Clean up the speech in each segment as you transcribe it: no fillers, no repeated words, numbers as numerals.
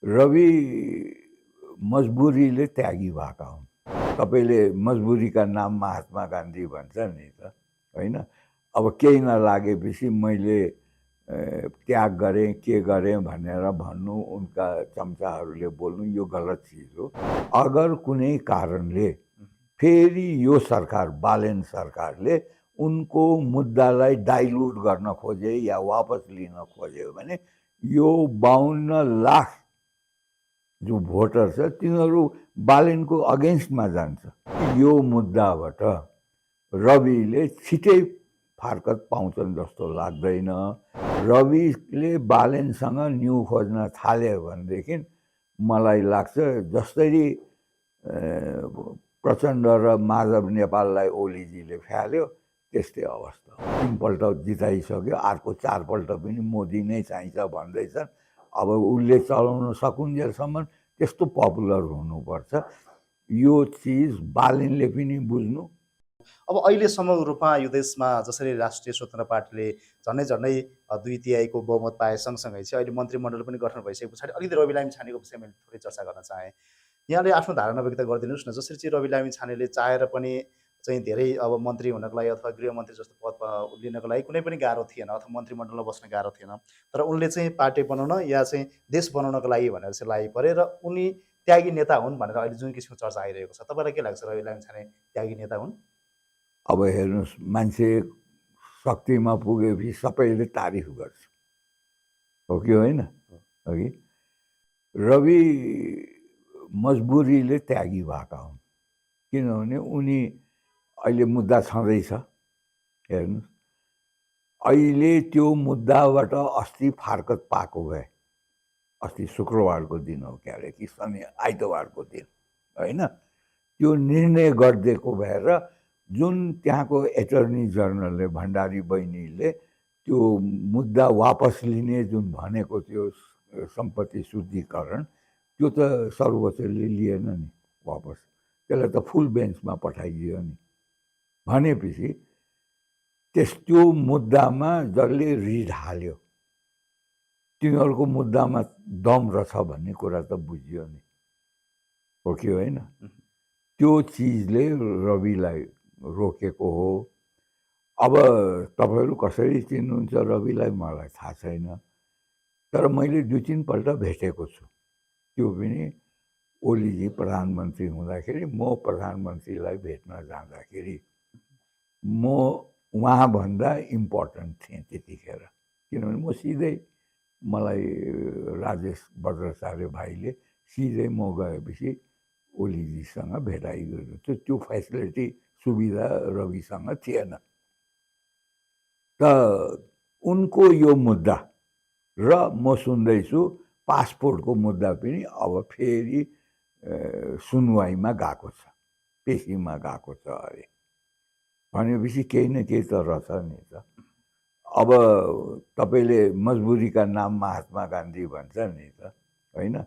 रवि मजबुरीले त्यागी भएका हुन्। तपाईँले मजबुरीका नाम महात्मा गान्धी भन्छ नि त, होइन? अब केही नलागेपछि मैले त्याग गरेँ, के गरेँ भनेर भन्नु, उनका चम्चाहरूले बोल्नु यो गलत चिज हो। अगर कुनै कारणले फेरि यो सरकार, बालेन सरकारले उनको मुद्दालाई डाइल्युट गर्न खोजे या वापस लिन खोज्यो भने यो 52 लाख जो भोटर छ तिनीहरू बालेनको अगेन्स्टमा जान्छ। यो मुद्दाबाट रविले छिटै फारकत पाउँछन् जस्तो लाग्दैन। रविले बालेनसँग न्यु खोज्न थाल्यो भनेदेखि मलाई लाग्छ जसरी प्रचण्ड र माधव नेपाललाई ओलीजीले फ्याल्यो त्यस्तै अवस्था। 3 पल्ट जिताइसक्यो, अर्को 4 पल्ट पनि मोदी नै चाहिन्छ भन्दैछन्। अब उसले चलाउन सकुन्जेलसम्म त्यस्तो पपुलर हुनुपर्छ। यो चिज बालेनले पनि बुझ्नु। अब अहिलेसम्म रूपमा यो देशमा जसरी राष्ट्रिय स्वतन्त्र पार्टीले झन्डै 2/3 बहुमत पाए सँगसँगै चाहिँ अहिले मन्त्रीमण्डल पनि गठन भइसके पछाडि अलिकति रवि लामिछानेको विषयमा थोरै चर्चा गर्न चाहेँ। यहाँले आफ्नो धारणा व्यक्त गरिदिनुहोस् न, जसरी चाहिँ रवि लामिछानेले चाहेर पनि चाहिँ धेरै अब मन्त्री हुनको लागि अथवा गृहमन्त्री जस्तो पद लिनको लागि कुनै पनि गाह्रो थिएन अथवा मन्त्रीमण्डलमा बस्न गाह्रो थिएन, तर उनले चाहिँ पार्टी बनाउन या चाहिँ देश बनाउनको लागि भनेर चाहिँ लागि परे र उनी त्यागी नेता हुन् भनेर अहिले जुन किसिमको चर्चा आइरहेको छ, तपाईँलाई के लाग्छ रवि लामिछाने त्यागी नेता हुन्? अब हेर्नुहोस्, मान्छे शक्तिमा पुगेपछि सबैले तारिफ गर्छ, हो कि होइन? हो कि? रवि मजबुरीले त्यागी भएका हुन्, किनभने उनी अहिले मुद्दा छँदैछ। हेर्नुहोस्, अहिले त्यो मुद्दाबाट अस्ति फारकत पाएको भए, अस्ति शुक्रबारको दिन हो क्या अरे कि शनि आइतबारको दिन, होइन? त्यो निर्णय गरिदिएको भएर जुन त्यहाँको एटर्नी जनरलले भण्डारी बहिनीले त्यो मुद्दा वापस लिने जुन भनेको थियो सम्पत्ति शुद्धिकरण, त्यो त सर्वोच्चले लिएन नि वापस, त्यसलाई त फुल बेन्चमा पठाइदियो नि। भनेपछि त्यो मुद्दामा जसले रिड हाल्यो तिनीहरूको मुद्दामा दम रहेछ भन्ने कुरा त बुझियो नि, हो कि होइन? त्यो चिजले रविलाई रोकेको हो। अब तपाईँहरू कसरी चिन्नुहुन्छ रविलाई मलाई थाहा छैन, तर मैले 2-3 पल्ट भेटेको छु। त्यो पनि ओलीजी प्रधानमन्त्री हुँदाखेरि म प्रधानमन्त्रीलाई भेट्न जाँदाखेरि म उहाँभन्दा इम्पोर्टेन्ट थिएँ त्यतिखेर, किनभने म सिधै मलाई राजेश भद्राचार्य भाइले सिधै म गएपछि ओलीजीसँग भेटाइ गर्नु थियो। त्यो फेसिलिटी सुविधा रविसँग थिएन। त उनको यो मुद्दा र म सुन्दैछु पासपोर्टको मुद्दा पनि अब फेरि सुनवाईमा गएको छ, पेशीमा गएको छ अरे। भनेपछि केही न केही त रहेछ नि त। अब तपाईँले मजबुरीका नाम महात्मा गान्धी भन्छ नि त, होइन?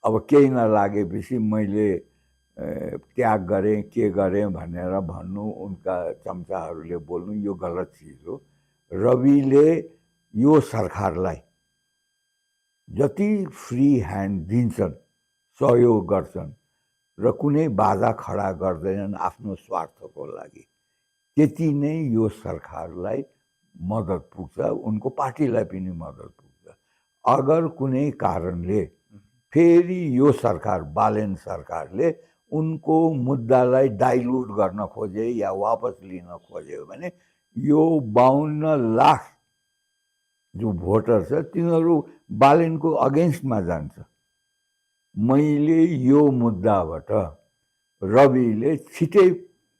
अब केही नलागेपछि मैले त्याग गरेँ, के गरेँ भनेर भन्नु, उनका चम्चाहरूले बोल्नु यो गलत चिज हो। रविले यो सरकारलाई जति फ्री ह्यान्ड दिन्छन्, सहयोग गर्छन् र कुनै बाधा खडा गर्दैनन् आफ्नो स्वार्थको लागि, त्यति नै यो सरकारलाई मद्दत पुग्छ, उनको पार्टीलाई पनि मद्दत पुग्छ। अगर कुनै कारणले फेरि यो सरकार, बालेन सरकारले उनको मुद्दालाई डाइल्युट गर्न खोजे या वापस लिन खोज्यो भने यो 52 लाख जो भोटर छ तिनीहरू बालेनको अगेन्स्टमा जान्छ। मैले यो मुद्दाबाट रविले छिटै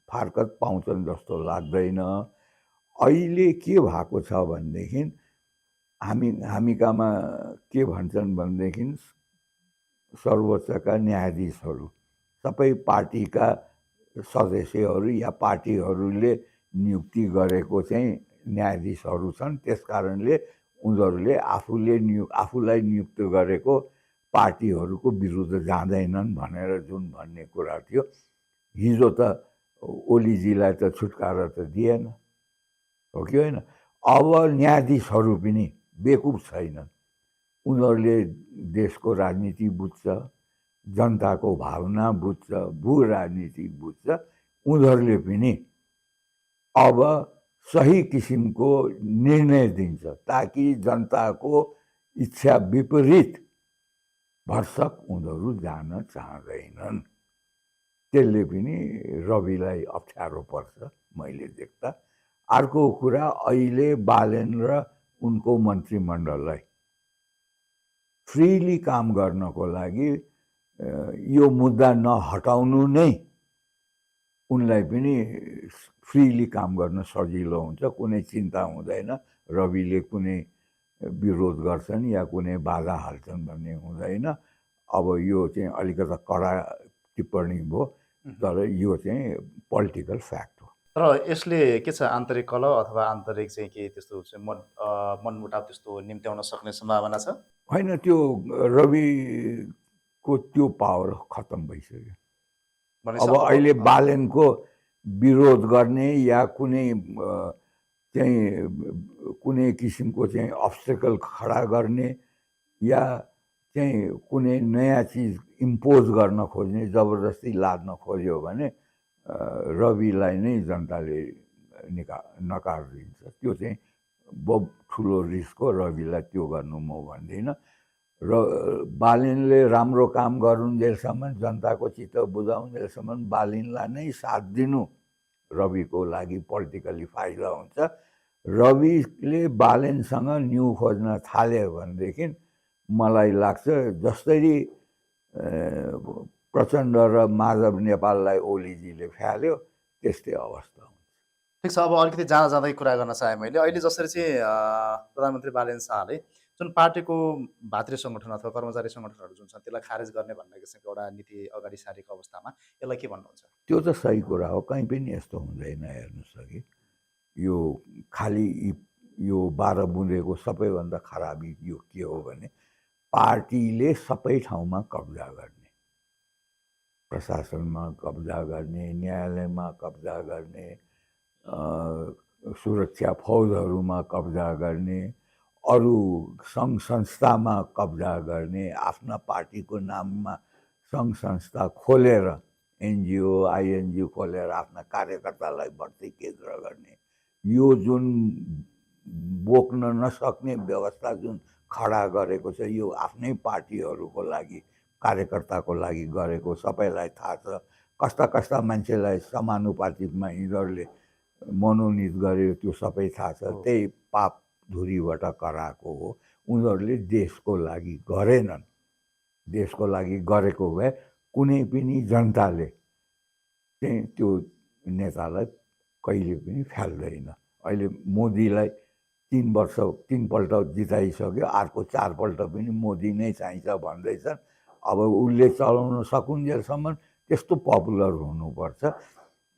फारकत पाउँछन् जस्तो लाग्दैन। अहिले के भएको छ भनेदेखि हामी कहाँमा के भन्छन् भनेदेखि सर्वोच्चका न्यायाधीशहरू सबै पार्टीका सदस्यहरू या पार्टीहरूले नियुक्ति गरेको चाहिँ न्यायाधीशहरू छन्। त्यस कारणले उनीहरूले आफूलाई नियुक्त गरेको पार्टीहरूको विरुद्ध जाँदैनन् भनेर जुन भन्ने कुरा थियो, हिजो त ओलीजीलाई त छुटकारा त दिएन, हो कि होइन? अब न्यायाधीशहरू पनि बेकुफ छैनन्। उनीहरूले देशको राजनीति बुझ्छ, जनताको भावना बुझ्छ, भू राजनीति बुझ्छ। उनीहरूले पनि अब सही किसिमको निर्णय दिन्छ ताकि जनताको इच्छा विपरीत भरसक उनीहरू जान चाहँदैनन्। त्यसले पनि रविलाई अप्ठ्यारो पर्छ मैले देख्दा। अर्को कुरा, अहिले बालेन र उनको मन्त्रीमण्डललाई फ्रिली काम गर्नको लागि यो मुद्दा नहटाउनु नै उनलाई पनि फ्रिली काम गर्न सजिलो हुन्छ। कुनै चिन्ता हुँदैन, रविले कुनै विरोध गर्छन् या कुनै बाधा हाल्छन् भन्ने हुँदैन। अब यो चाहिँ अलिकति कडा टिप्पणी भयो, तर यो चाहिँ पोलिटिकल फ्याक्ट हो। तर यसले के छ, आन्तरिक कलह अथवा आन्तरिक चाहिँ के त्यस्तो चाहिँ मनमुटाव त्यस्तो निम्त्याउन सक्ने सम्भावना छ? होइन, त्यो रविको त्यो पावर खत्तम भइसक्यो। अब अहिले बालेनको विरोध गर्ने या कुनै चाहिँ कुनै किसिमको चाहिँ अब्स्टेकल खडा गर्ने या चाहिँ कुनै नयाँ चिज इम्पोज गर्न खोज्ने, जबरजस्ती लाद्न खोज्यो भने रविलाई नै जनताले नकार दिन्छ। त्यो चाहिँ बहुत ठुलो रिस्क हो। रविलाई त्यो गर्नु म भन्दिनँ। र बालेनले राम्रो काम गरुन्जेलसम्म, जनताको चित्त बुझाउन्जेलसम्म बालेनलाई नै साथ दिनु रविको लागि पोलिटिकली फाइदा हुन्छ। रविले बालेनसँग न्यु खोज्न थाल्यो भनेदेखि मलाई लाग्छ जसरी प्रचण्ड र माधव नेपाललाई ओलीजीले फ्याल्यो त्यस्तै अवस्था हुन्छ। ठिक छ, अब अलिकति जाँदै कुरा गर्न चाहेँ मैले। अहिले जसरी चाहिँ प्रधानमन्त्री बालेन शाहले जुन पार्टीको भातृ सङ्गठन अथवा कर्मचारी सङ्गठनहरू जुन छन् त्यसलाई खारेज गर्ने भन्ने किसिमको एउटा नीति अगाडि सारेको अवस्थामा यसलाई के भन्नुहुन्छ? त्यो त सही कुरा हो, कहीँ पनि यस्तो हुँदैन। हेर्नुहोस् अघि यो खालि यो 12 बुँदेको सबैभन्दा खराबी यो के हो भने पार्टीले सबै ठाउँमा कब्जा गर्ने, प्रशासनमा कब्जा गर्ने, न्यायालयमा कब्जा गर्ने, सुरक्षा फौजहरूमा कब्जा गर्ने, अरू सङ्घ संस्थामा कब्जा गर्ने, आफ्ना पार्टीको नाममा सङ्घ संस्था खोलेर एनजिओ आइएनजिओ खोलेर आफ्ना कार्यकर्तालाई भर्ती केन्द्र गर्ने, यो जुन बोक्न नसक्ने व्यवस्था जुन खडा गरेको छ यो आफ्नै पार्टीहरूको लागि, कार्यकर्ताको लागि गरेको सबैलाई थाहा छ। कस्ता कस्ता मान्छेलाई समानुपातिकमा यिनीहरूले मनोनित गर्यो त्यो सबै थाहा छ। त्यही पाप धुरीबाट कराएको हो। उनीहरूले देशको लागि गरेनन्। देशको लागि गरेको भए कुनै पनि जनताले चाहिँ त्यो नेतालाई कहिले पनि फ्याल्दैन। अहिले मोदीलाई 3 पल्ट जिताइसक्यो, अर्को 4 पल्ट पनि मोदी नै चाहिन्छ भन्दैछन्। अब उसले चलाउन सकुन्जेलसम्म त्यस्तो पपुलर हुनुपर्छ।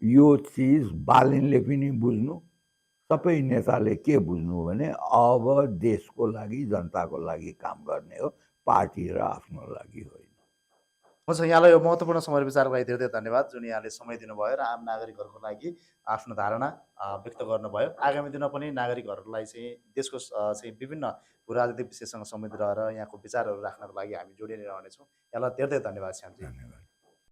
यो चिज बालेनले पनि बुझ्नु, सबै नेताले के बुझ्नु भने अब देशको लागि जनताको लागि काम गर्ने हो, पार्टी र आफ्नो लागि होइन। हुन्छ, यहाँलाई यो महत्त्वपूर्ण समय विचारको लागि धेरै धन्यवाद, जुन यहाँले समय दिनुभयो र आम नागरिकहरूको लागि आफ्नो धारणा व्यक्त गर्नुभयो। आगामी दिनमा पनि नागरिकहरूलाई चाहिँ देशको चाहिँ विभिन्न राजनीतिक विषयसँग सम्बन्धित रहेर यहाँको विचारहरू राख्नको लागि हामी जोडिने रहनेछौँ। यहाँलाई धेरै धेरै धन्यवाद श्यामजी। धन्यवाद।